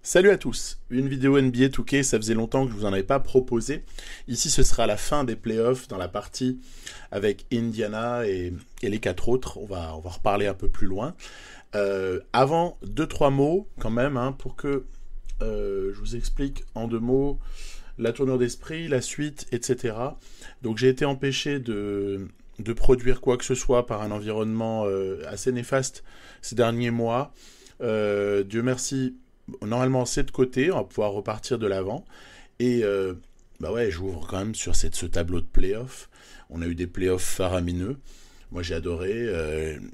Salut à tous, une vidéo NBA 2K, ça faisait longtemps que je vous en avais pas proposé. Ici ce sera la fin des playoffs dans la partie avec Indiana et les quatre autres, on va reparler un peu plus loin. Avant, 2-3 mots quand même, pour que je vous explique en 2 mots la tournure d'esprit, la suite, etc. Donc j'ai été empêché de produire quoi que ce soit par un environnement assez néfaste ces derniers mois. Dieu merci. Normalement, c'est de côté, on va pouvoir repartir de l'avant. Et j'ouvre quand même sur ce tableau de playoffs. On a eu des playoffs faramineux. Moi, j'ai adoré,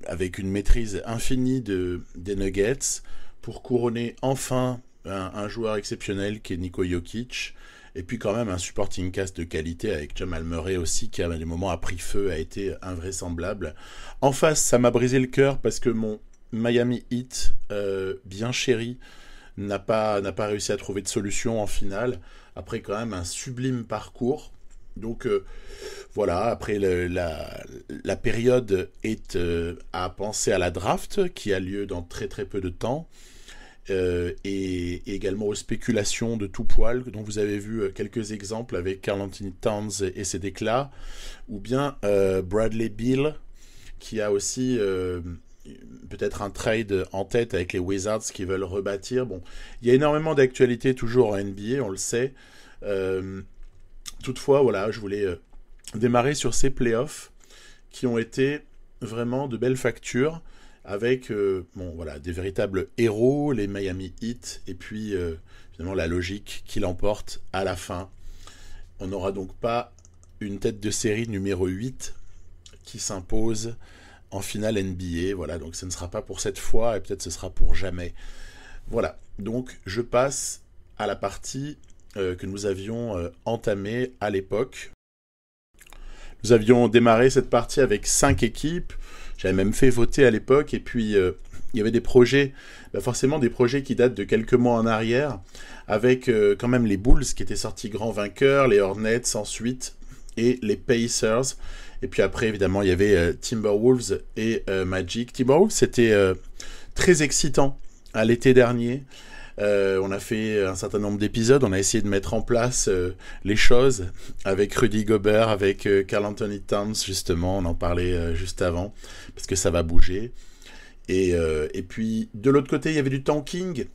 avec une maîtrise infinie des Nuggets, pour couronner enfin un joueur exceptionnel qui est Niko Jokic. Et puis quand même un supporting cast de qualité avec Jamal Murray aussi, qui à des moments a pris feu, a été invraisemblable. En face, ça m'a brisé le cœur parce que mon Miami Heat, bien chéri, n'a pas réussi à trouver de solution en finale, après quand même un sublime parcours. Donc voilà, après la période est à penser à la draft, qui a lieu dans très très peu de temps, et également aux spéculations de tout poil, dont vous avez vu quelques exemples avec Karl Anthony Towns et ses déclats, ou bien Bradley Beal, qui a aussi... peut-être un trade en tête avec les Wizards qui veulent rebâtir. Bon, il y a énormément d'actualités toujours en NBA, on le sait. Toutefois, voilà, je voulais démarrer sur ces playoffs qui ont été vraiment de belles factures avec des véritables héros, les Miami Heat, et puis finalement la logique qui l'emporte à la fin. On n'aura donc pas une tête de série numéro 8 qui s'impose en finale NBA, voilà, donc ce ne sera pas pour cette fois, et peut-être ce sera pour jamais. Voilà, donc je passe à la partie que nous avions entamée à l'époque. Nous avions démarré cette partie avec 5 équipes, j'avais même fait voter à l'époque, et puis il y avait des projets, forcément des projets qui datent de quelques mois en arrière, avec quand même les Bulls qui étaient sortis grands vainqueurs, les Hornets ensuite, et les Pacers. Et puis après, évidemment, il y avait Timberwolves et Magic. Timberwolves, c'était très excitant à l'été dernier. On a fait un certain nombre d'épisodes. On a essayé de mettre en place les choses avec Rudy Gobert, avec Karl Anthony Towns, justement. On en parlait juste avant, parce que ça va bouger. Et puis, de l'autre côté, il y avait du tanking.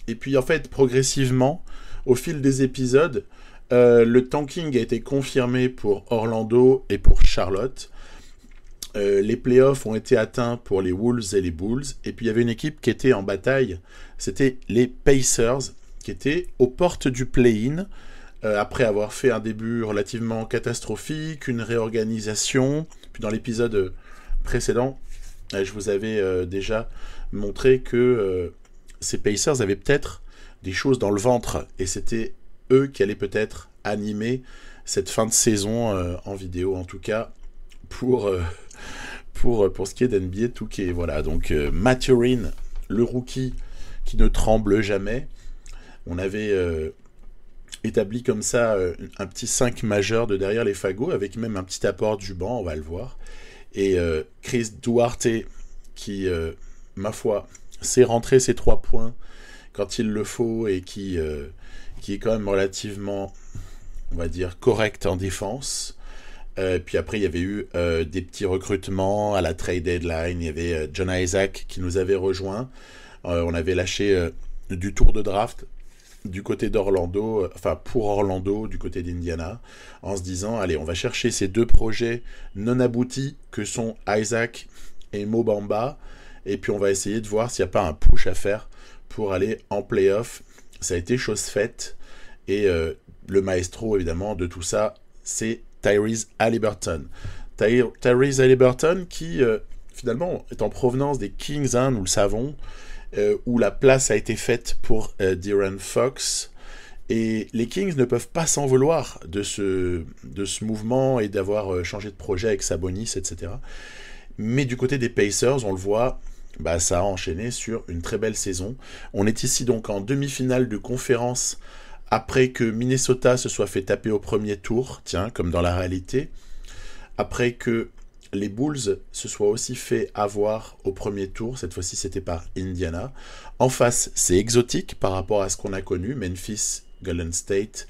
Et puis, en fait, progressivement, au fil des épisodes... le tanking a été confirmé pour Orlando et pour Charlotte. Les playoffs ont été atteints pour les Wolves et les Bulls. Et puis il y avait une équipe qui était en bataille. C'était les Pacers, qui étaient aux portes du play-in. Après avoir fait un début relativement catastrophique, une réorganisation. Puis dans l'épisode précédent, je vous avais déjà montré que ces Pacers avaient peut-être des choses dans le ventre. Et c'était eux qui allaient peut-être animer cette fin de saison en vidéo, en tout cas pour ce qui est d'NBA 2K. Voilà, donc Mathurin, le rookie qui ne tremble jamais. On avait établi comme ça un petit 5 majeur de derrière les fagots, avec même un petit apport du banc, on va le voir. Et Chris Duarte qui, ma foi, sait rentrer ses 3 points quand il le faut et qui est quand même relativement, on va dire, correct en défense. Puis après, il y avait eu des petits recrutements à la trade deadline. Il y avait John Isaac qui nous avait rejoint. On avait lâché du tour de draft du côté d'Orlando, pour Orlando, du côté d'Indiana, en se disant, allez, on va chercher ces 2 projets non aboutis que sont Isaac et Mo Bamba, et puis on va essayer de voir s'il n'y a pas un push à faire pour aller en playoff. Ça a été chose faite, et le maestro évidemment de tout ça, c'est Tyrese Haliburton. Tyrese Haliburton qui finalement est en provenance des Kings, nous le savons, où la place a été faite pour De'Aaron Fox, et les Kings ne peuvent pas s'en vouloir de ce mouvement et d'avoir changé de projet avec Sabonis, etc. Mais du côté des Pacers, on le voit, ça a enchaîné sur une très belle saison. On est ici donc en demi-finale de conférence après que Minnesota se soit fait taper au premier tour, tiens, comme dans la réalité. Après que les Bulls se soient aussi fait avoir au premier tour. Cette fois-ci, c'était par Indiana. En face, c'est exotique par rapport à ce qu'on a connu. Memphis, Golden State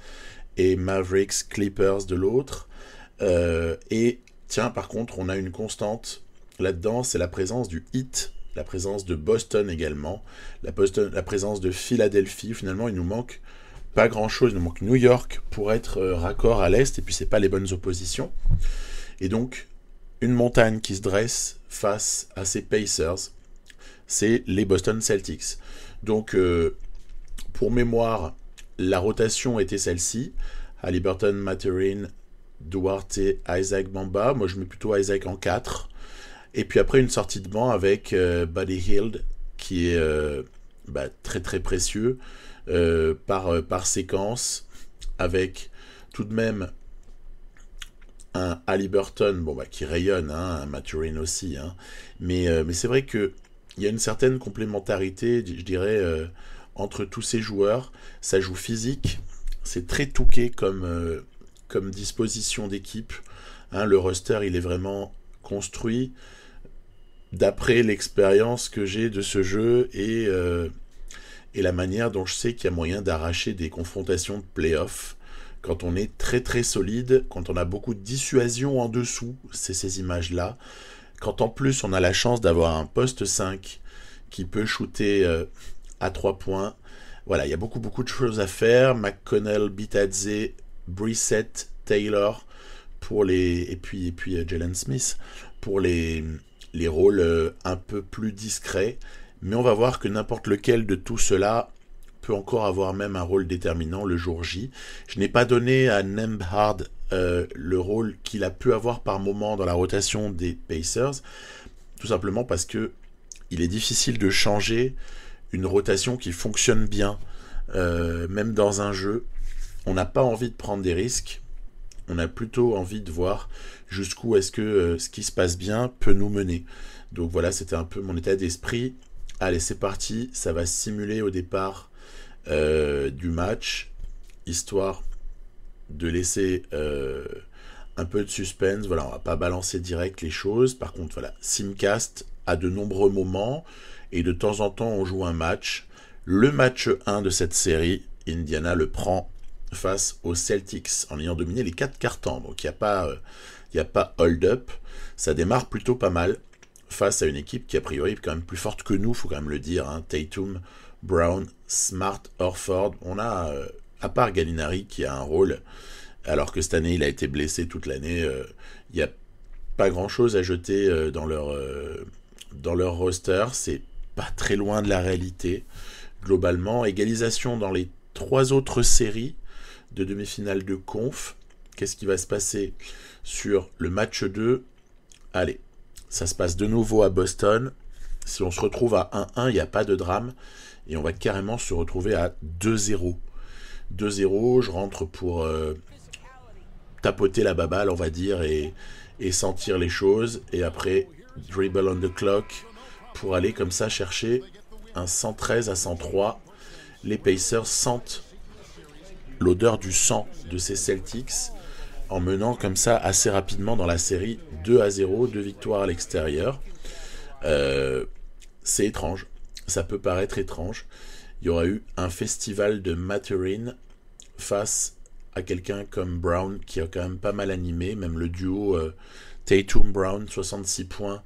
et Mavericks, Clippers de l'autre. Et tiens, par contre, on a une constante là-dedans, c'est la présence du Heat, la présence de Boston également, la présence de Philadelphie. Finalement, il nous manque pas grand-chose. Il nous manque New York pour être raccord à l'Est, et puis c'est pas les bonnes oppositions. Et donc, une montagne qui se dresse face à ces Pacers, c'est les Boston Celtics. Donc, pour mémoire, la rotation était celle-ci. Haliburton, Mathurin, Duarte, Isaac, Bamba. Moi, je mets plutôt Isaac en 4. Et puis après, une sortie de banc avec Buddy Hield, qui est très très précieux par séquence, avec tout de même un Haliburton qui rayonne, un Mathurin aussi. Mais c'est vrai qu'il y a une certaine complémentarité, je dirais, entre tous ces joueurs. Ça joue physique, c'est très touqué comme disposition d'équipe. Le roster, il est vraiment construit d'après l'expérience que j'ai de ce jeu et la manière dont je sais qu'il y a moyen d'arracher des confrontations de play-off. Quand on est très très solide, quand on a beaucoup de dissuasion en dessous, c'est ces images-là. Quand en plus on a la chance d'avoir un poste 5 qui peut shooter à 3 points. Voilà, il y a beaucoup de choses à faire. McConnell, Bitadze, Brissett, Taylor et puis Jalen Smith pour les rôles un peu plus discrets. Mais on va voir que n'importe lequel de tout cela peut encore avoir même un rôle déterminant le jour J. Je n'ai pas donné à Nembhard le rôle qu'il a pu avoir par moment dans la rotation des Pacers, tout simplement parce que il est difficile de changer une rotation qui fonctionne bien, même dans un jeu. On n'a pas envie de prendre des risques, on a plutôt envie de voir jusqu'où est-ce que ce qui se passe bien peut nous mener. Donc voilà, c'était un peu mon état d'esprit. Allez, c'est parti, ça va simuler au départ du match, histoire de laisser un peu de suspense. Voilà, on va pas balancer direct les choses. Par contre, voilà, Simcast à de nombreux moments et de temps en temps on joue un match. Le match 1 de cette série, Indiana le prend face aux Celtics en ayant dominé les 4 quarts-temps. Donc il n'y a pas hold-up. Ça démarre plutôt pas mal face à une équipe qui a priori est quand même plus forte que nous, faut quand même le dire. Tatum, Brown, Smart, Horford. On a, à part Gallinari qui a un rôle, alors que cette année il a été blessé toute l'année, il n'y a pas grand chose à jeter dans leur roster. C'est pas très loin de la réalité globalement. Égalisation dans les 3 autres séries de demi-finale de conf. Qu'est-ce qui va se passer sur le match 2? Allez, ça se passe de nouveau à Boston. Si on se retrouve à 1-1, il n'y a pas de drame. Et on va carrément se retrouver à 2-0. 2-0, je rentre pour tapoter la baballe, on va dire, et sentir les choses. Et après, dribble on the clock pour aller comme ça chercher un 113 à 103. Les Pacers sentent l'odeur du sang de ces Celtics en menant comme ça assez rapidement dans la série 2-0, 2 victoires à l'extérieur. C'est étrange, ça peut paraître étrange. Il y aura eu un festival de Mathurin face à quelqu'un comme Brown qui a quand même pas mal animé, même le duo Tatum-Brown, 66 points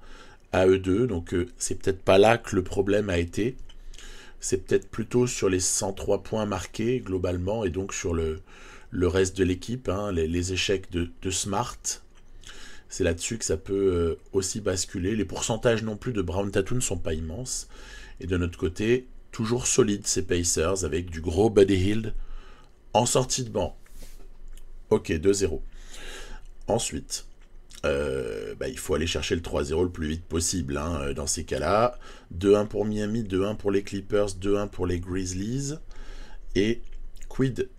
à eux deux, donc c'est peut-être pas là que le problème a été. C'est peut-être plutôt sur les 103 points marqués globalement et donc sur le reste de l'équipe, les échecs de Smart. C'est là-dessus que ça peut aussi basculer. Les pourcentages non plus de Brown Tatum ne sont pas immenses. Et de notre côté, toujours solide ces Pacers avec du gros Buddy Hield en sortie de banc. Ok, 2-0. Ensuite, il faut aller chercher le 3-0 le plus vite possible dans ces cas-là. 2-1 pour Miami, 2-1 pour les Clippers, 2-1 pour les Grizzlies. Et quid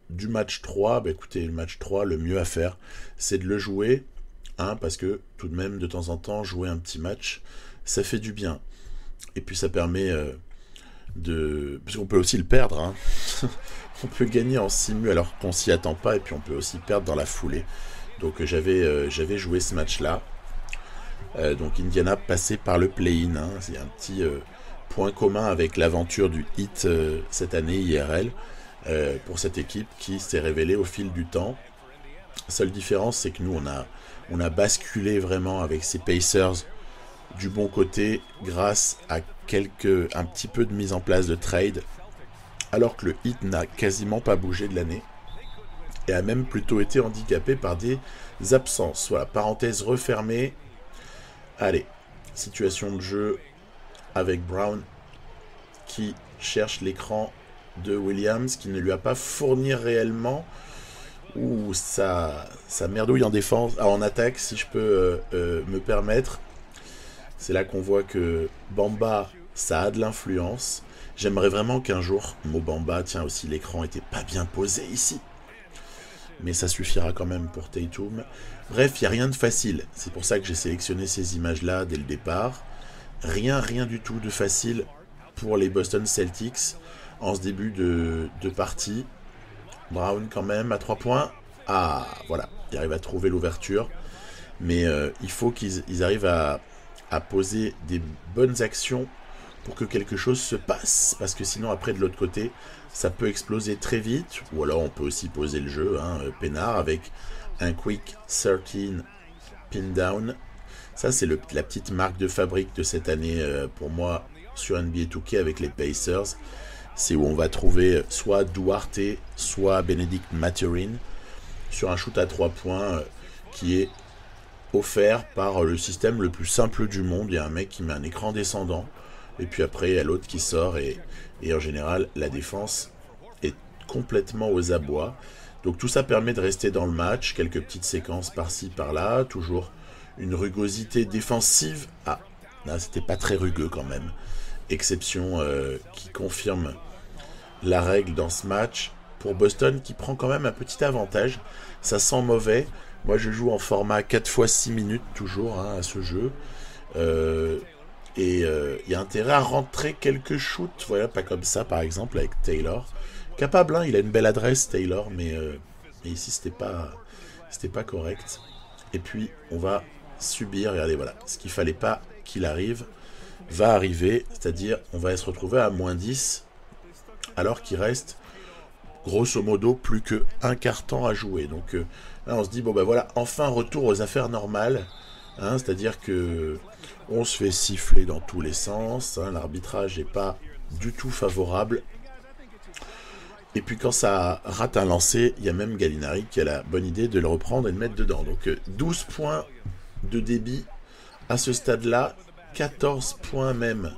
du match 3 ? Écoutez, le match 3, le mieux à faire, c'est de le jouer, parce que tout de même, de temps en temps, jouer un petit match, ça fait du bien. Et puis ça permet parce qu'on peut aussi le perdre. On peut gagner en simu alors qu'on s'y attend pas, et puis on peut aussi perdre dans la foulée. Donc j'avais joué ce match-là. Donc Indiana passé par le play-in. Hein. C'est un petit point commun avec l'aventure du Heat cette année IRL pour cette équipe qui s'est révélée au fil du temps. La seule différence, c'est que nous, on a basculé vraiment avec ces Pacers du bon côté grâce à un petit peu de mise en place de trade, alors que le Heat n'a quasiment pas bougé de l'année et a même plutôt été handicapé par des absences. Voilà, parenthèse refermée. Allez, situation de jeu avec Brown qui cherche l'écran de Williams qui ne lui a pas fourni réellement. Ouh, ça merdouille en défense, en attaque si je peux me permettre. C'est là qu'on voit que Bamba, ça a de l'influence. J'aimerais vraiment qu'un jour, Bamba, tiens aussi l'écran était pas bien posé ici. Mais ça suffira quand même pour Tatum. Bref, il n'y a rien de facile. C'est pour ça que j'ai sélectionné ces images-là dès le départ. Rien du tout de facile pour les Boston Celtics en ce début de partie. Brown quand même à 3 points. Ah, voilà, il arrive à trouver l'ouverture. Mais il faut qu'ils arrivent à poser des bonnes actions pour que quelque chose se passe. Parce que sinon, après, de l'autre côté, ça peut exploser très vite. Ou alors, on peut aussi poser le jeu, peinard, avec un quick 13 pin down. Ça, c'est la petite marque de fabrique de cette année pour moi sur NBA 2K avec les Pacers. C'est où on va trouver soit Duarte, soit Benedict Mathurin sur un shoot à 3 points qui est offert par le système le plus simple du monde. Il y a un mec qui met un écran descendant et puis après il y a l'autre qui sort et en général la défense est complètement aux abois. Donc tout ça permet de rester dans le match, quelques petites séquences par-ci par-là, toujours une rugosité défensive. Ah, là c'était pas très rugueux quand même. Exception qui confirme la règle dans ce match pour Boston qui prend quand même un petit avantage. Ça sent mauvais. Moi je joue en format 4 x 6 minutes toujours à ce jeu. Et il y a intérêt à rentrer quelques shoots. Voilà, pas comme ça par exemple avec Taylor. Capable, il a une belle adresse Taylor, mais ici c'était pas correct. Et puis on va subir, regardez voilà, ce qu'il fallait pas qu'il arrive va arriver, c'est-à-dire on va se retrouver à moins 10 alors qu'il reste grosso modo plus qu'un quart-temps à jouer. Donc là on se dit bon ben voilà, enfin retour aux affaires normales, c'est-à-dire que on se fait siffler dans tous les sens, l'arbitrage n'est pas du tout favorable. Et puis quand ça rate un lancer, il y a même Gallinari qui a la bonne idée de le reprendre et de mettre dedans. Donc 12 points de débit à ce stade-là, 14 points même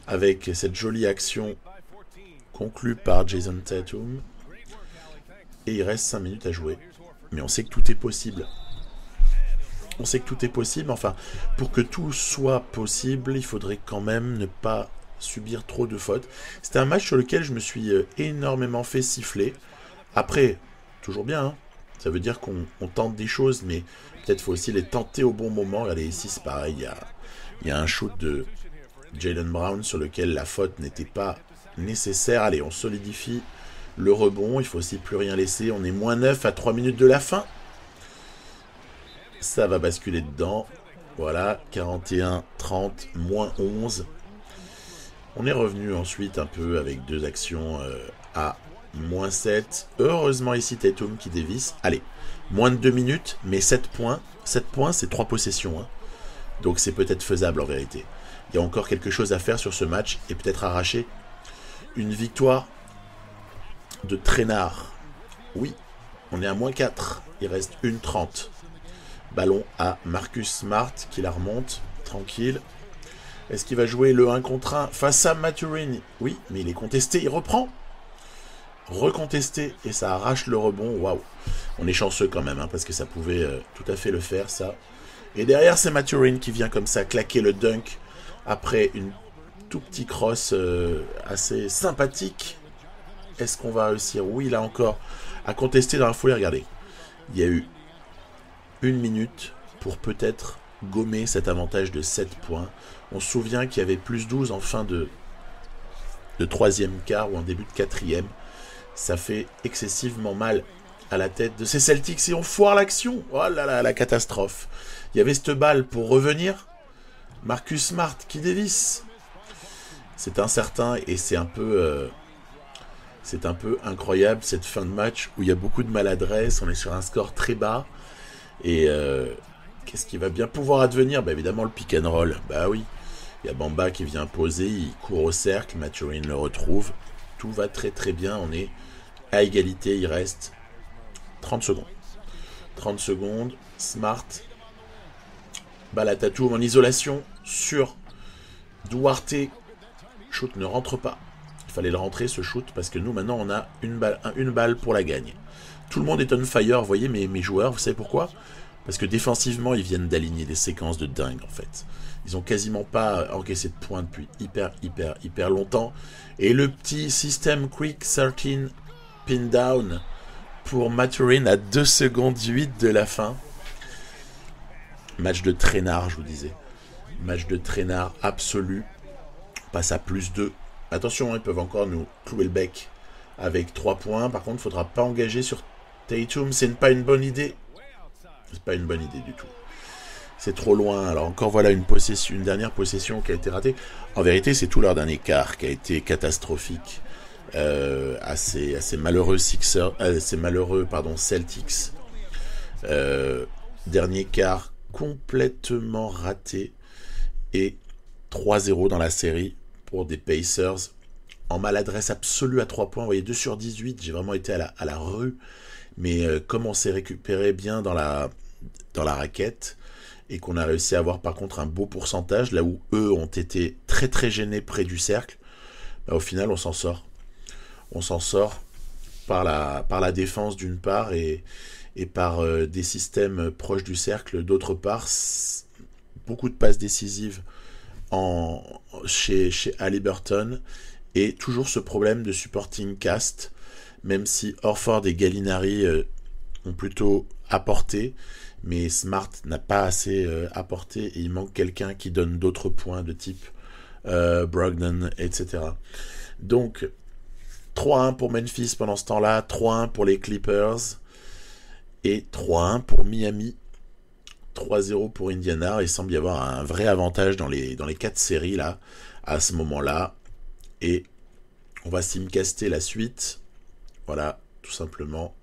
avec cette jolie action conclue par Jason Tatum. Et il reste 5 minutes à jouer. Mais on sait que tout est possible. On sait que tout est possible. Enfin, pour que tout soit possible, il faudrait quand même ne pas subir trop de fautes. C'était un match sur lequel je me suis énormément fait siffler. Après, toujours bien, ça veut dire qu'on tente des choses, mais peut-être faut aussi les tenter au bon moment. Regardez, ici c'est pareil, il y a un shoot de Jaylen Brown sur lequel la faute n'était pas nécessaire. Allez, on solidifie le rebond, il faut aussi plus rien laisser. On est moins 9 à 3 minutes de la fin. Ça va basculer dedans. Voilà, 41-30, moins 11. On est revenu ensuite un peu avec deux actions à moins 7. Heureusement ici Tatum qui dévisse. Allez, moins de 2 minutes, mais 7 points. 7 points, c'est 3 possessions. Donc c'est peut-être faisable en vérité. Il y a encore quelque chose à faire sur ce match et peut-être arracher une victoire de traînard. Oui, on est à moins 4. Il reste 1:30. Ballon à Marcus Smart qui la remonte. Tranquille. Est-ce qu'il va jouer le 1 contre 1 face à Mathurin? Oui, mais il est contesté, il reprend. Recontesté et ça arrache le rebond. Waouh. On est chanceux quand même, parce que ça pouvait tout à fait le faire, ça. Et derrière, c'est Mathurin qui vient comme ça claquer le dunk après une tout petit cross assez sympathique. Est-ce qu'on va réussir? Oui, là encore, à contester dans la foulée. Regardez, il y a eu 1 minute pour peut-être gommer cet avantage de 7 points. On se souvient qu'il y avait plus 12 en fin de troisième quart ou en début de quatrième. Ça fait excessivement mal. à la tête de ces Celtics et on foire l'action. Oh là là, la catastrophe. Il y avait cette balle pour revenir. Marcus Smart qui dévisse. C'est incertain et c'est un peu incroyable cette fin de match où il y a beaucoup de maladresse. On est sur un score très bas. Et qu'est-ce qui va bien pouvoir advenir? Bah évidemment le pick and roll. Bah oui. Il y a Bamba qui vient poser. Il court au cercle. Mathurin le retrouve. Tout va très très bien. On est à égalité. Il reste 30 secondes. 30 secondes. Smart. Balle à Tatum en isolation sur Duarte. Shoot ne rentre pas. Il fallait le rentrer ce shoot parce que nous maintenant on a une balle pour la gagne. Tout le monde est on fire, vous voyez mes joueurs, vous savez pourquoi? Parce que défensivement ils viennent d'aligner des séquences de dingue en fait. Ils ont quasiment pas encaissé de points depuis hyper longtemps. Et le petit système quick 13 pin down pour Mathurin à 2 secondes 8 de la fin. Match de traînard, je vous disais. Match de traînard absolu. On passe à +2. Attention, ils peuvent encore nous clouer le bec avec 3 points. Par contre, il ne faudra pas engager sur Tatum. C'est pas une bonne idée. C'est pas une bonne idée du tout. C'est trop loin. Alors encore voilà une dernière possession qui a été ratée. En vérité, c'est tout leur dernier quart qui a été catastrophique. Assez malheureux Celtics. Dernier quart complètement raté et 3-0 dans la série pour des Pacers en maladresse absolue à 3 points. Vous voyez, 2 sur 18, j'ai vraiment été à la rue, mais comme on s'est récupéré bien dans la raquette et qu'on a réussi à avoir par contre un beau pourcentage, là où eux ont été très très gênés près du cercle, bah, au final on s'en sort. On s'en sort par la défense d'une part et par des systèmes proches du cercle d'autre part. Beaucoup de passes décisives chez Haliburton et toujours ce problème de supporting cast, même si Horford et Gallinari ont plutôt apporté, mais Smart n'a pas assez apporté et il manque quelqu'un qui donne d'autres points de type Brogdon, etc. Donc 3-1 pour Memphis pendant ce temps-là, 3-1 pour les Clippers et 3-1 pour Miami, 3-0 pour Indiana. Il semble y avoir un vrai avantage dans les 4 séries là, à ce moment-là. Et on va simcaster la suite. Voilà, tout simplement.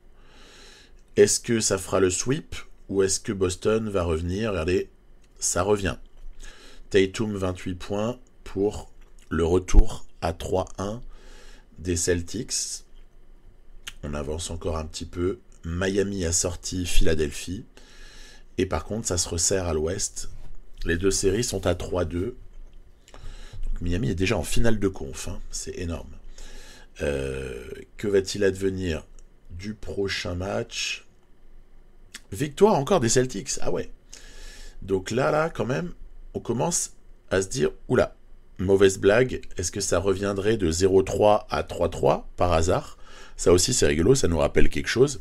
Est-ce que ça fera le sweep ou est-ce que Boston va revenir? Regardez, ça revient. Tatum 28 points pour le retour à 3-1 des Celtics. On avance encore un petit peu. Miami a sorti Philadelphie. Et par contre, ça se resserre à l'ouest. Les 2 séries sont à 3-2. Donc Miami est déjà en finale de conf. Hein. C'est énorme. Que va-t-il advenir du prochain match? Victoire encore des Celtics. Ah ouais. Donc là, quand même, on commence à se dire, oula, mauvaise blague. Est-ce que ça reviendrait de 0-3 à 3-3 par hasard? Ça aussi, c'est rigolo. Ça nous rappelle quelque chose.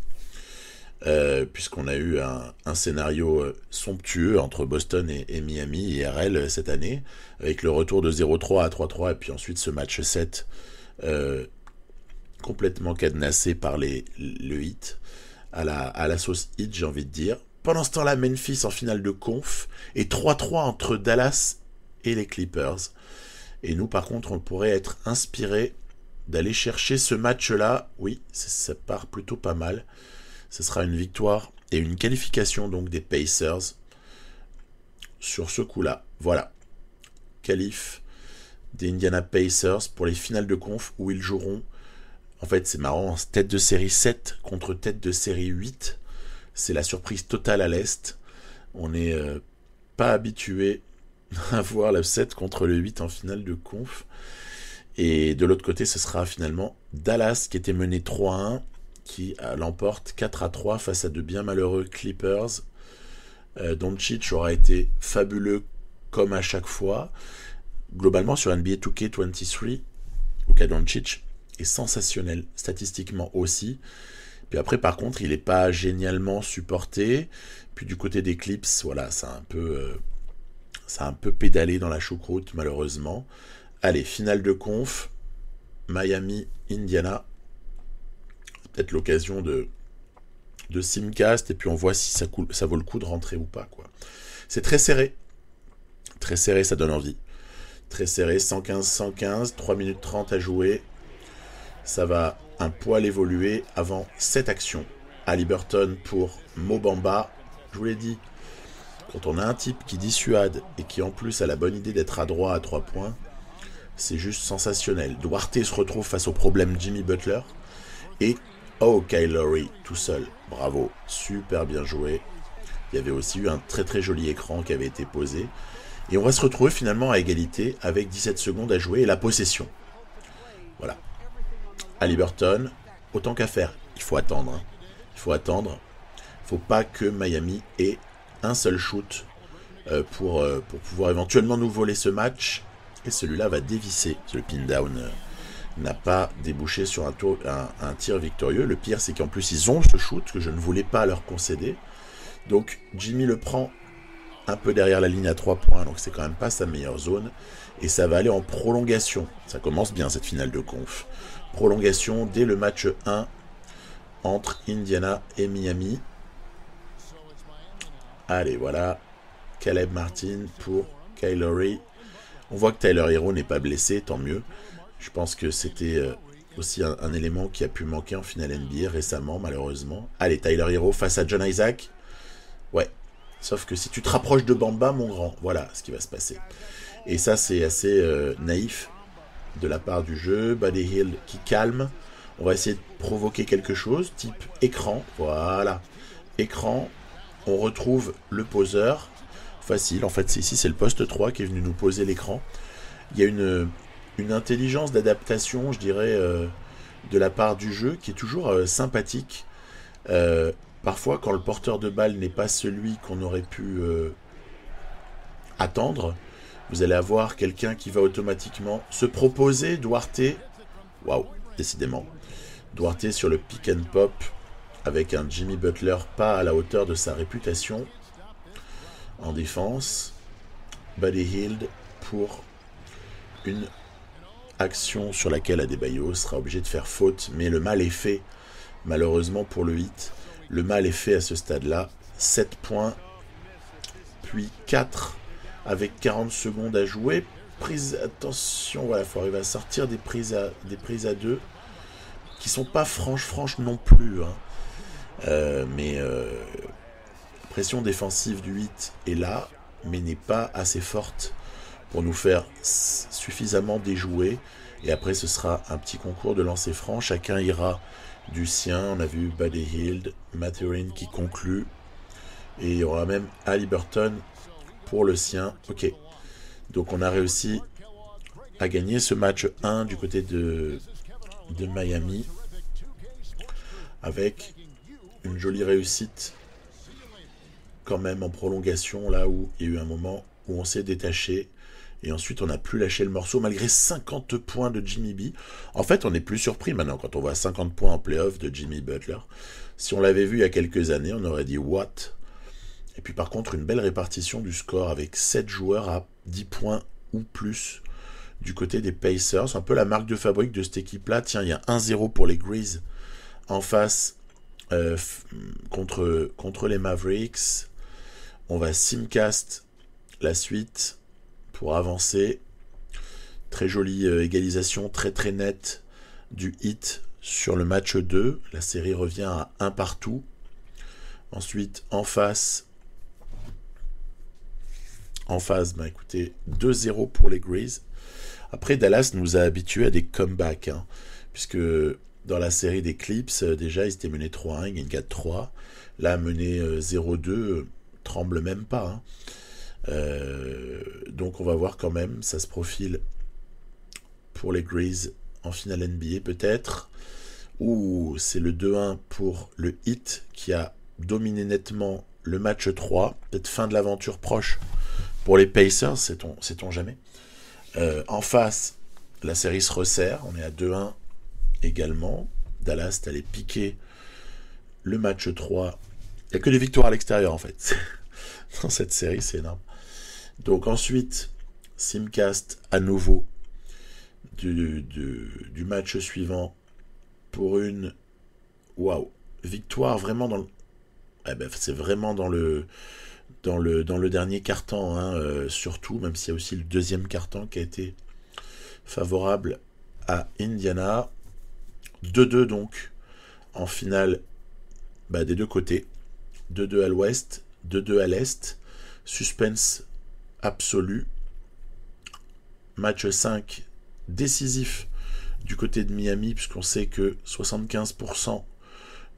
Puisqu'on a eu un scénario somptueux entre Boston et Miami IRL cette année, avec le retour de 0-3 à 3-3, et puis ensuite ce match 7 complètement cadenassé par le hit, à la sauce hit, j'ai envie de dire. Pendant ce temps-là, Memphis en finale de conf, et 3-3 entre Dallas et les Clippers. Et nous, par contre, on pourrait être inspiré d'aller chercher ce match-là. Oui, ça part plutôt pas mal. Ce sera une victoire et une qualification donc des Pacers sur ce coup-là. Voilà. Qualif des Indiana Pacers pour les finales de conf où ils joueront. En fait, c'est marrant, tête de série 7 contre tête de série 8. C'est la surprise totale à l'Est. On n'est pas habitué à voir le 7 contre le 8 en finale de conf. Et de l'autre côté, ce sera finalement Dallas qui était mené 3-1. Qui l'emporte 4-3 face à de bien malheureux Clippers. Doncic aura été fabuleux comme à chaque fois. Globalement, sur NBA 2K23, Luka Doncic est sensationnel, statistiquement aussi. Puis après, par contre, il n'est pas génialement supporté. Puis du côté des Clips, voilà, ça a un peu pédalé dans la choucroute, malheureusement. Allez, finale de conf, Miami, Indiana. Peut-être l'occasion de de Simcast, et puis on voit si ça vaut le coup de rentrer ou pas, quoi. C'est très serré. Très serré, ça donne envie. Très serré, 115-115, 3 minutes 30 à jouer. Ça va un poil évoluer avant cette action. Haliburton pour Mo Bamba. Je vous l'ai dit, quand on a un type qui dissuade et qui en plus a la bonne idée d'être adroit à 3 points, c'est juste sensationnel. Duarte se retrouve face au problème Jimmy Butler. Et Kyle Lowry tout seul. Bravo, super bien joué. Il y avait aussi eu un très très joli écran qui avait été posé. Et on va se retrouver finalement à égalité avec 17 secondes à jouer et la possession. Voilà. Haliburton, autant qu'à faire. Il faut attendre. Hein. Il faut attendre. Il ne faut pas que Miami ait un seul shoot pour pouvoir éventuellement nous voler ce match. Et celui-là va dévisser. Le pin down n'a pas débouché sur un tir victorieux. Le pire, c'est qu'en plus, ils ont ce shoot que je ne voulais pas leur concéder. Donc, Jimmy le prend un peu derrière la ligne à 3 points. Donc, c'est quand même pas sa meilleure zone. Et ça va aller en prolongation. Ça commence bien, cette finale de conf. Prolongation dès le match 1 entre Indiana et Miami. Allez, voilà. Caleb Martin pour Kyle Lowry. On voit que Tyler Hero n'est pas blessé, tant mieux. Je pense que c'était aussi un élément qui a pu manquer en finale NBA récemment, malheureusement. Allez, Tyler Hero face à John Isaac. Ouais. Sauf que si tu te rapproches de Bamba, mon grand, voilà ce qui va se passer. Et ça, c'est assez naïf de la part du jeu. Buddy Hield qui calme. On va essayer de provoquer quelque chose, type écran. Voilà. Écran. On retrouve le poseur. Facile. En fait, ici, c'est le poste 3 qui est venu nous poser l'écran. Il y a une intelligence d'adaptation, je dirais, de la part du jeu qui est toujours sympathique. Parfois, quand le porteur de balle n'est pas celui qu'on aurait pu attendre, vous allez avoir quelqu'un qui va automatiquement se proposer. Duarte, waouh, décidément. Duarte sur le pick and pop avec un Jimmy Butler pas à la hauteur de sa réputation en défense. Buddy Hield pour une action sur laquelle Adebayo sera obligé de faire faute, mais le mal est fait, malheureusement pour le Heat. Le mal est fait à ce stade-là. 7 points, puis 4 avec 40 secondes à jouer. Prise, attention, voilà, il faut arriver à sortir des prises à 2 qui sont pas franches non plus. Hein. Mais pression défensive du 8 est là, mais n'est pas assez forte pour nous faire suffisamment déjouer. Et après, ce sera un petit concours de lancer franc. Chacun ira du sien. On a vu Buddy Hield, Mathurin qui conclut. Et il y aura même Haliburton pour le sien. Ok. Donc on a réussi à gagner ce match 1 du côté de Miami. Avec une jolie réussite quand même en prolongation, là où il y a eu un moment où on s'est détaché. Et ensuite, on n'a plus lâché le morceau, malgré 50 points de Jimmy B. En fait, on n'est plus surpris maintenant quand on voit 50 points en playoff de Jimmy Butler. Si on l'avait vu il y a quelques années, on aurait dit « what ?» Et puis par contre, une belle répartition du score avec 7 joueurs à 10 points ou plus du côté des Pacers. Un peu la marque de fabrique de cette équipe-là. Tiens, il y a 1-0 pour les Grizzlies en face contre les Mavericks. On va simcast la suite pour avancer. Très jolie égalisation, très très nette du Heat sur le match 2. La série revient à 1 partout. Ensuite, en face, écoutez, 2-0 pour les Grizzlies. Après, Dallas nous a habitués à des comebacks, hein, puisque dans la série des Clips, déjà, ils étaient menés 3-1, ils gagnent 4-3. Là, menés 0-2, tremble même pas. Hein. Donc, on va voir quand même, ça se profile pour les Grizzlies en finale NBA, peut-être. Ouh, c'est le 2-1 pour le Heat, qui a dominé nettement le match 3. Peut-être fin de l'aventure proche pour les Pacers, sait-on jamais. En face, la série se resserre. On est à 2-1 également. Dallas est allé piquer le match 3. Il n'y a que des victoires à l'extérieur, en fait. Dans cette série, c'est énorme. Donc ensuite, simcast à nouveau du match suivant pour une victoire vraiment eh ben, c'est vraiment dans le dernier quart-temps, hein, surtout, même s'il y a aussi le deuxième quart-temps qui a été favorable à Indiana. 2-2 donc, en finale des deux côtés. 2-2 à l'ouest, 2-2 à l'est. Suspense absolu. Match 5 décisif du côté de Miami, puisqu'on sait que 75%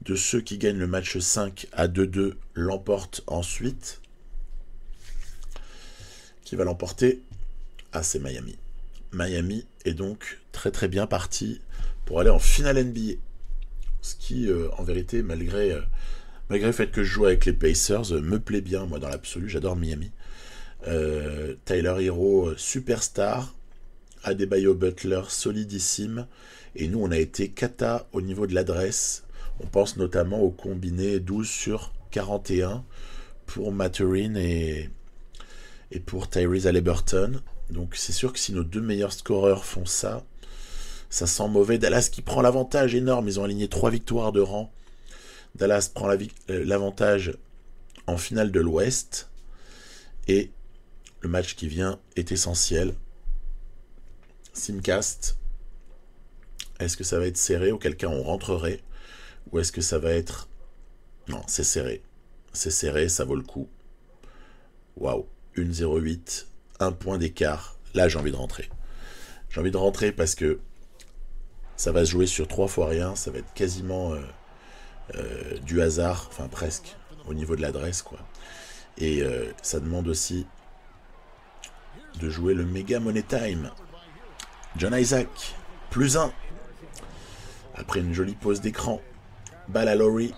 de ceux qui gagnent le match 5 à 2-2 l'emportent ensuite. Qui va l'emporter? Ah, c'est Miami. Miami est donc très très bien parti pour aller en finale NBA. Ce qui, en vérité, malgré le fait que je joue avec les Pacers, me plaît bien, moi, dans l'absolu. J'adore Miami. Tyler Hero, superstar. Adebayo Butler, solidissime. Et nous, on a été cata au niveau de l'adresse. On pense notamment au combiné 12/41 pour Mathurin et pour Tyrese Haliburton. Donc c'est sûr que si nos deux meilleurs scoreurs font ça, ça sent mauvais. Dallas qui prend l'avantage énorme. Ils ont aligné 3 victoires de rang. Dallas prend l'avantage en finale de l'Ouest. Et le match qui vient est essentiel. Simcast. Est-ce que ça va être serré, auquel cas on rentrerait? Ou est-ce que ça va être... Non, c'est serré. C'est serré, ça vaut le coup. Waouh. 1-0-8. 1 point d'écart. Là, j'ai envie de rentrer. J'ai envie de rentrer parce que ça va se jouer sur 3 fois rien. Ça va être quasiment du hasard. Enfin, presque. Au niveau de l'adresse, quoi. Et ça demande aussi de jouer le Mega Money Time. John Isaac. +1. Après une jolie pause d'écran. Balle à Laurie.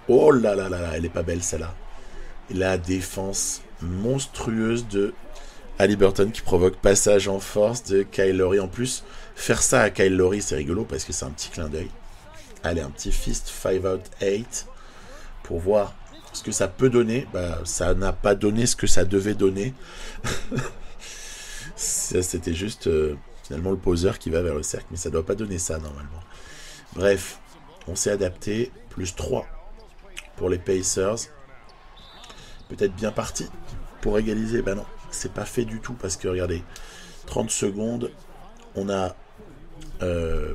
Oh là là là là, elle est pas belle celle-là. La défense monstrueuse de Haliburton qui provoque passage en force de Kyle Lowry. En plus, faire ça à Kyle Lowry, c'est rigolo parce que c'est un petit clin d'œil. Allez, un petit fist 5 out 8 pour voir ce que ça peut donner. Ça n'a pas donné ce que ça devait donner. C'était juste finalement le poseur qui va vers le cercle, mais ça doit pas donner ça normalement. Bref, on s'est adapté. +3 pour les Pacers. Peut-être bien parti pour égaliser. Non, c'est pas fait du tout parce que regardez, 30 secondes, on a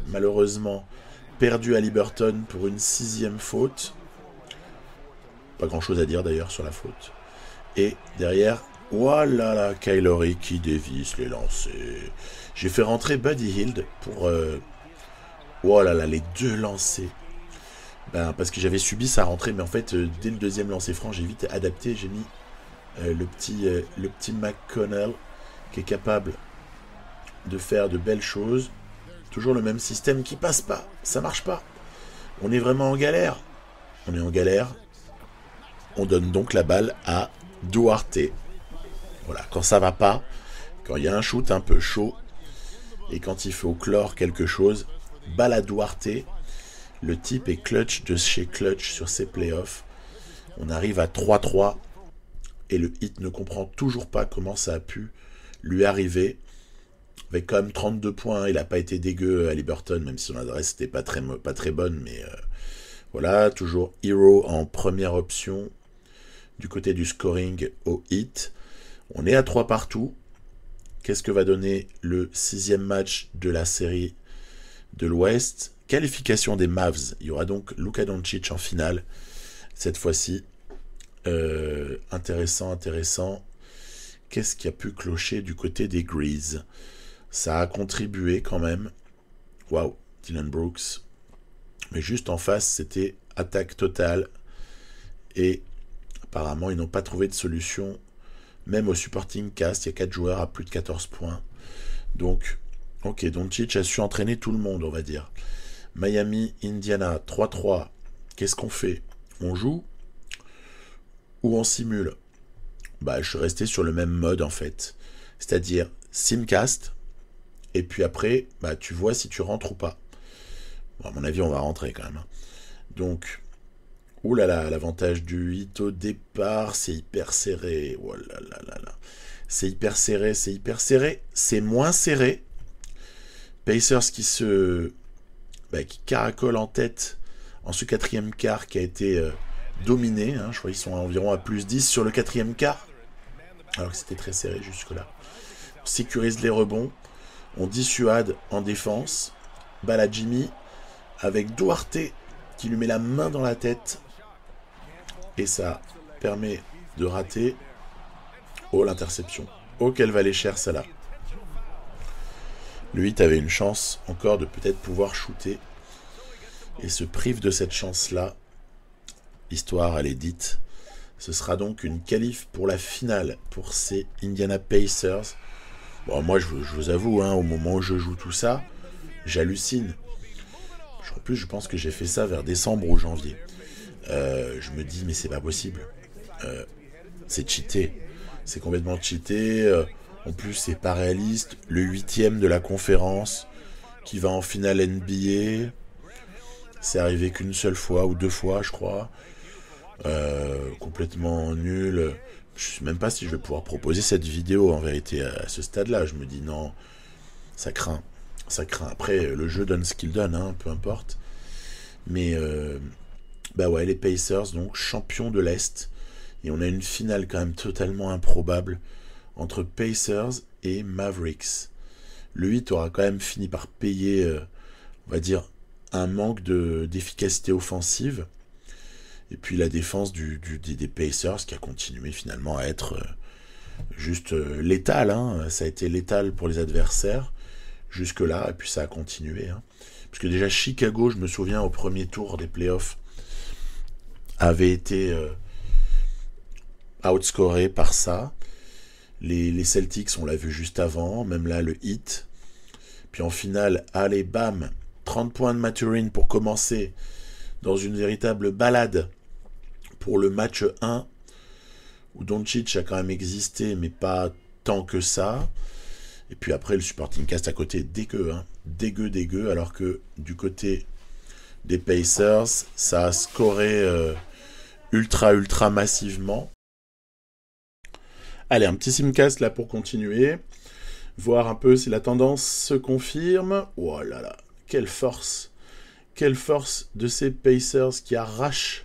malheureusement perdu Haliburton pour une 6e faute. Pas grand chose à dire d'ailleurs sur la faute. Et derrière, voilà la Kyle Lowry qui dévisse les lancers. J'ai fait rentrer Buddy Hield pour les 2 lancers. Parce que j'avais subi sa rentrée, mais en fait, dès le 2e lancer franc, j'ai vite adapté. J'ai mis le petit McConnell qui est capable de faire de belles choses. Toujours le même système qui passe pas, ça marche pas. On est vraiment en galère. On est en galère. On donne donc la balle à Duarte. Voilà, quand ça va pas, quand il y a un shoot un peu chaud, et quand il faut clore quelque chose, balle à Duarte. Le type est clutch de chez clutch sur ses playoffs. On arrive à 3-3 et le Heat ne comprend toujours pas comment ça a pu lui arriver. Avec quand même 32 points, il n'a pas été dégueu à Haliburton, même si son adresse n'était pas très bonne. Mais voilà, toujours Hero en première option du côté du scoring au Heat. On est à 3 partout. Qu'est-ce que va donner le 6e match de la série de l'Ouest? Qualification des Mavs. Il y aura donc Luka Doncic en finale. Cette fois-ci. Intéressant. Qu'est-ce qui a pu clocher du côté des Grizzlies? Ça a contribué quand même. Waouh, Dylan Brooks. Mais juste en face, c'était attaque totale. Et apparemment, ils n'ont pas trouvé de solution. Même au supporting cast, il y a 4 joueurs à plus de 14 points. Donc, ok, Doncic a su entraîner tout le monde, on va dire. Miami, Indiana, 3-3. Qu'est-ce qu'on fait? On joue ou on simule? Je suis resté sur le même mode en fait. C'est-à-dire simcast. Et puis après, tu vois si tu rentres ou pas. Bon, à mon avis, on va rentrer quand même. Donc, oulala, l'avantage du hit au départ, c'est hyper serré. Oh là là là là. C'est hyper serré. C'est moins serré. Pacers qui caracole en tête en ce 4e quart qui a été dominé, hein, je crois qu'ils sont environ à plus 10 sur le quatrième quart, alors que c'était très serré jusque-là. On sécurise les rebonds, on dissuade en défense, balle à Jimmy, avec Duarte qui lui met la main dans la tête, et ça permet de rater. Oh, l'interception. Oh, qu'elle valait cher, celle-là. Le 8 avait une chance encore de peut-être pouvoir shooter, et se prive de cette chance-là. L'histoire, elle est dite. Ce sera donc une qualif pour la finale pour ces Indiana Pacers. Bon, moi, je vous avoue, hein, au moment où je joue tout ça, j'hallucine. En plus, je pense que j'ai fait ça vers décembre ou janvier. Je me dis, mais c'est pas possible. C'est cheaté. C'est complètement cheaté. En plus, c'est pas réaliste. Le 8e de la conférence qui va en finale NBA. C'est arrivé qu'une seule fois ou 2 fois, je crois. Complètement nul. Je sais même pas si je vais pouvoir proposer cette vidéo en vérité à ce stade-là. Je me dis non, ça craint. Ça craint. Après, le jeu donne ce qu'il donne, hein, peu importe. Mais bah ouais, les Pacers, donc champions de l'Est. Et on a une finale quand même totalement improbable entre Pacers et Mavericks. Le 8 aura quand même fini par payer, on va dire, un manque d'efficacité offensive. Et puis la défense des Pacers qui a continué finalement à être juste létale. Hein. Ça a été létal pour les adversaires jusque-là, et puis ça a continué. Hein. Parce que déjà Chicago, je me souviens, au premier tour des playoffs, avait été outscoré par ça. Les Celtics, on l'a vu juste avant, même là le Heat. Puis en finale, allez, bam, 30 points de Mathurin pour commencer, dans une véritable balade pour le match 1, où Doncic a quand même existé, mais pas tant que ça. Et puis après, le supporting cast à côté, dégueu, hein. Dégueu, alors que du côté des Pacers, ça a scoré ultra massivement. Allez, un petit simcast là pour continuer, voir un peu si la tendance se confirme. Oh là là, quelle force de ces Pacers qui arrachent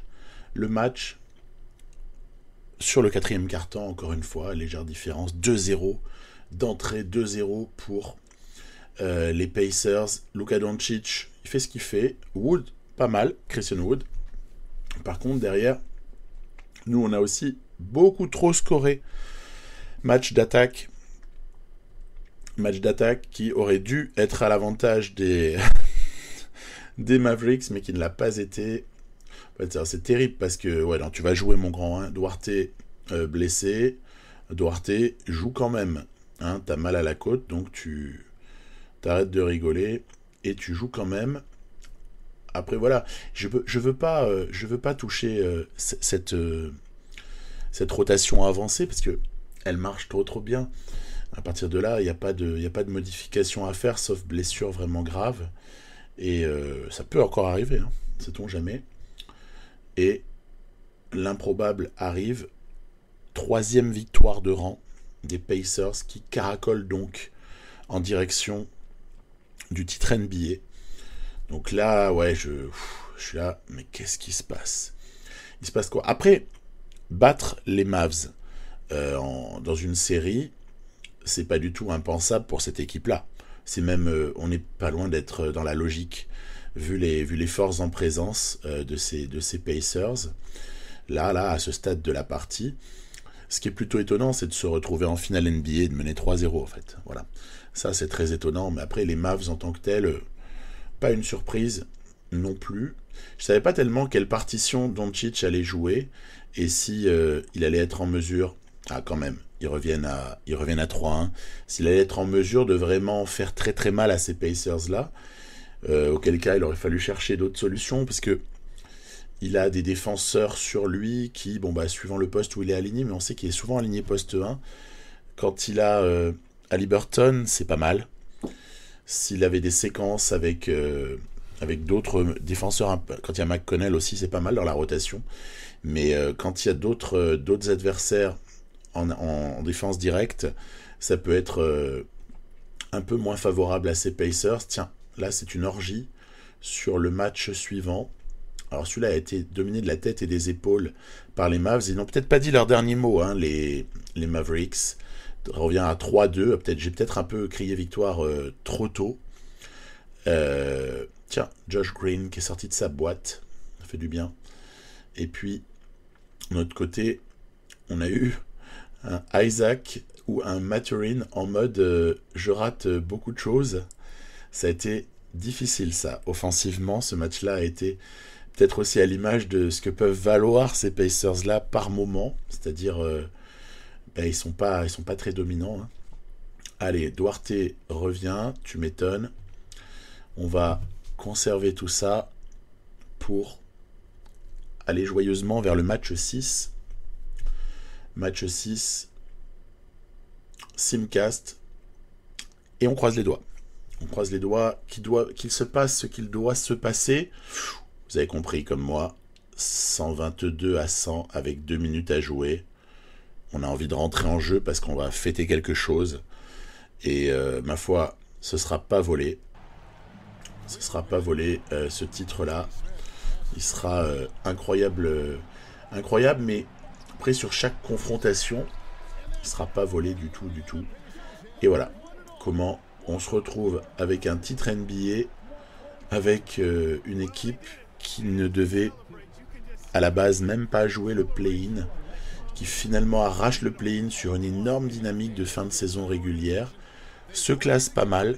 le match sur le quatrième quart-temps, encore une fois, légère différence, 2-0, d'entrée 2-0 pour les Pacers. Luka Doncic, il fait ce qu'il fait. Wood, pas mal, Christian Wood. Par contre, derrière, nous, on a aussi beaucoup trop scoré. Match d'attaque qui aurait dû être à l'avantage des Mavericks, mais qui ne l'a pas été. C'est terrible parce que ouais, non, tu vas jouer, mon grand. Hein. Duarte blessé. Duarte joue quand même. Hein. T'as mal à la côte, donc tu t'arrêtes de rigoler et tu joues quand même. Après voilà, je veux pas toucher cette rotation avancée parce que elle marche trop bien. À partir de là, il n'y a pas de modification à faire, sauf blessure vraiment grave. Et ça peut encore arriver, hein, sait-on jamais. Et l'improbable arrive. 3e victoire de rang des Pacers qui caracolent donc en direction du titre NBA. Donc là, ouais, je suis là, mais qu'est-ce qui se passe ? Il se passe quoi ? Après, battre les Mavs dans une série, c'est pas du tout impensable pour cette équipe-là. C'est même, on n'est pas loin d'être dans la logique, vu les forces en présence de ces Pacers. Là, à ce stade de la partie, ce qui est plutôt étonnant, c'est de se retrouver en finale NBA et de mener 3-0, en fait. Voilà. Ça, c'est très étonnant. Mais après, les Mavs en tant que tels, pas une surprise non plus. Je savais pas tellement quelle partition Doncic allait jouer et si il allait être en mesure... Ah, quand même, ils reviennent à 3-1. S'il allait être en mesure de vraiment faire très mal à ces Pacers-là, auquel cas il aurait fallu chercher d'autres solutions, parce que il a des défenseurs sur lui qui, suivant le poste où il est aligné, mais on sait qu'il est souvent aligné poste 1. Quand il a Haliburton, c'est pas mal. S'il avait des séquences avec d'autres défenseurs, quand il y a McConnell aussi, c'est pas mal dans la rotation. Mais quand il y a d'autres adversaires en défense directe, ça peut être un peu moins favorable à ces Pacers. Tiens, là c'est une orgie sur le match suivant. Alors celui-là a été dominé de la tête et des épaules par les Mavs. Ils n'ont peut-être pas dit leur dernier mot, hein, les Mavericks. On revient à 3-2. J'ai peut-être un peu crié victoire trop tôt. Tiens, Josh Green qui est sorti de sa boîte. Ça fait du bien. Et puis, de notre côté, on a eu un Isaac ou un Mathurin en mode je rate beaucoup de choses. Ça a été difficile ça. Offensivement, ce match-là a été peut-être aussi à l'image de ce que peuvent valoir ces Pacers-là par moment. C'est-à-dire, ils sont pas très dominants. Hein. Allez, Duarte revient, tu m'étonnes. On va conserver tout ça pour aller joyeusement vers le match 6. Match 6, Simcast, et on croise les doigts. On croise les doigts qu'il se passe ce qu'il doit se passer. Vous avez compris comme moi, 122-100 avec 2 minutes à jouer. On a envie de rentrer en jeu parce qu'on va fêter quelque chose. Et ma foi, ce sera pas volé. Ce sera pas volé, ce titre-là. Il sera incroyable, mais après sur chaque confrontation, il sera pas volé du tout. Et voilà, comment on se retrouve avec un titre NBA, avec une équipe qui ne devait à la base même pas jouer le play-in, qui finalement arrache le play-in sur une énorme dynamique de fin de saison régulière, se classe pas mal,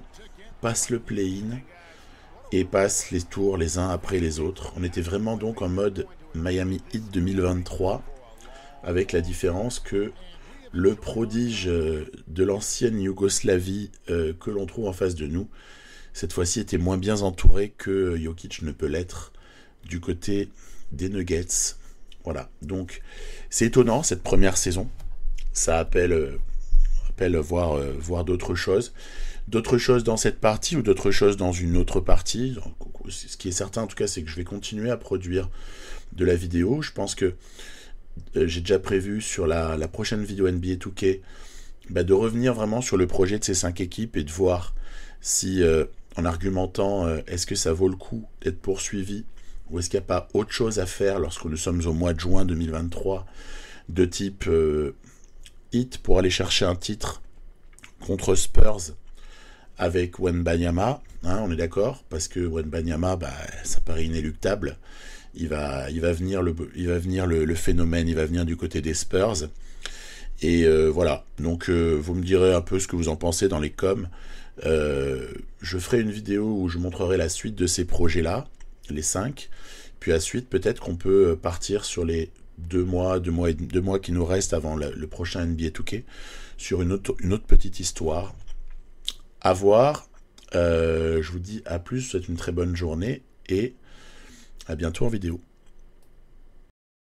passe le play-in et passe les tours les uns après les autres. On était vraiment donc en mode Miami Heat 2023, avec la différence que le prodige de l'ancienne Yougoslavie que l'on trouve en face de nous, cette fois-ci était moins bien entouré que Jokic ne peut l'être du côté des Nuggets. Voilà, donc c'est étonnant cette première saison. Ça appelle voir d'autres choses. D'autres choses dans cette partie ou d'autres choses dans une autre partie. Donc, ce qui est certain en tout cas, c'est que je vais continuer à produire de la vidéo. Je pense que j'ai déjà prévu sur la prochaine vidéo NBA 2K de revenir vraiment sur le projet de ces 5 équipes et de voir si en argumentant est-ce que ça vaut le coup d'être poursuivi ou est-ce qu'il n'y a pas autre chose à faire lorsque nous sommes au mois de juin 2023 de type Heat pour aller chercher un titre contre Spurs avec Wembanyama, hein, on est d'accord, parce que Wembanyama, ça paraît inéluctable. Il va venir le phénomène, il va venir du côté des Spurs. Et voilà, donc vous me direz un peu ce que vous en pensez dans les coms. Je ferai une vidéo où je montrerai la suite de ces projets-là, les 5. Puis ensuite, peut-être qu'on peut partir sur les 2 mois qui nous restent avant le prochain NBA 2K, sur une autre petite histoire. À voir. Je vous dis à plus, je vous souhaite une très bonne journée et à bientôt en vidéo.